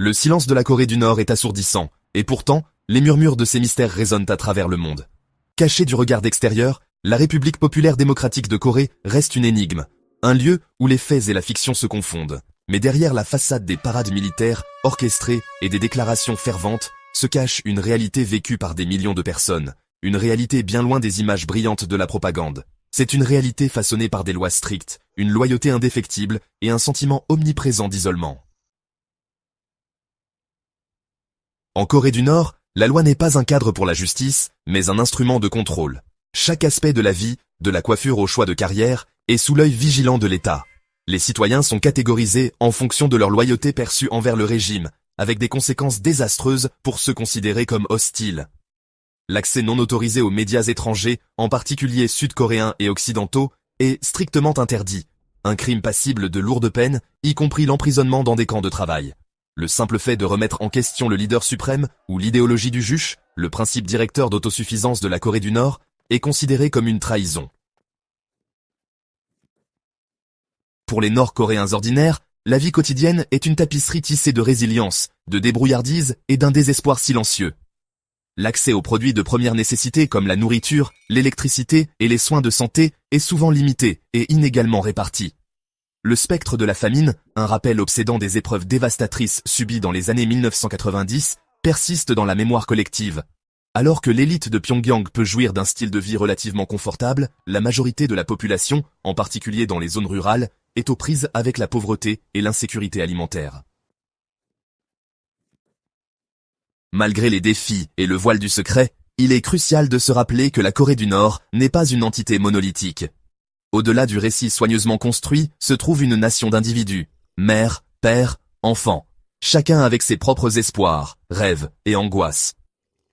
Le silence de la Corée du Nord est assourdissant, et pourtant, les murmures de ces mystères résonnent à travers le monde. Cachée du regard d'extérieur, la République populaire démocratique de Corée reste une énigme, un lieu où les faits et la fiction se confondent. Mais derrière la façade des parades militaires, orchestrées et des déclarations ferventes, se cache une réalité vécue par des millions de personnes, une réalité bien loin des images brillantes de la propagande. C'est une réalité façonnée par des lois strictes, une loyauté indéfectible et un sentiment omniprésent d'isolement. En Corée du Nord, la loi n'est pas un cadre pour la justice, mais un instrument de contrôle. Chaque aspect de la vie, de la coiffure au choix de carrière, est sous l'œil vigilant de l'État. Les citoyens sont catégorisés en fonction de leur loyauté perçue envers le régime, avec des conséquences désastreuses pour ceux considérés comme hostiles. L'accès non autorisé aux médias étrangers, en particulier sud-coréens et occidentaux, est strictement interdit. Un crime passible de lourdes peines, y compris l'emprisonnement dans des camps de travail. Le simple fait de remettre en question le leader suprême ou l'idéologie du juche, le principe directeur d'autosuffisance de la Corée du Nord, est considéré comme une trahison. Pour les Nord-Coréens ordinaires, la vie quotidienne est une tapisserie tissée de résilience, de débrouillardise et d'un désespoir silencieux. L'accès aux produits de première nécessité comme la nourriture, l'électricité et les soins de santé est souvent limité et inégalement réparti. Le spectre de la famine, un rappel obsédant des épreuves dévastatrices subies dans les années 1990, persiste dans la mémoire collective. Alors que l'élite de Pyongyang peut jouir d'un style de vie relativement confortable, la majorité de la population, en particulier dans les zones rurales, est aux prises avec la pauvreté et l'insécurité alimentaire. Malgré les défis et le voile du secret, il est crucial de se rappeler que la Corée du Nord n'est pas une entité monolithique. Au-delà du récit soigneusement construit se trouve une nation d'individus, mères, pères, enfants, chacun avec ses propres espoirs, rêves et angoisses.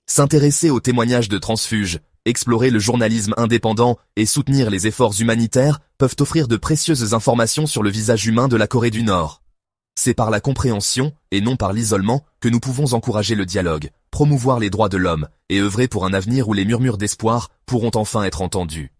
S'intéresser aux témoignages de transfuges, explorer le journalisme indépendant et soutenir les efforts humanitaires peuvent offrir de précieuses informations sur le visage humain de la Corée du Nord. C'est par la compréhension, et non par l'isolement, que nous pouvons encourager le dialogue, promouvoir les droits de l'homme, et œuvrer pour un avenir où les murmures d'espoir pourront enfin être entendus.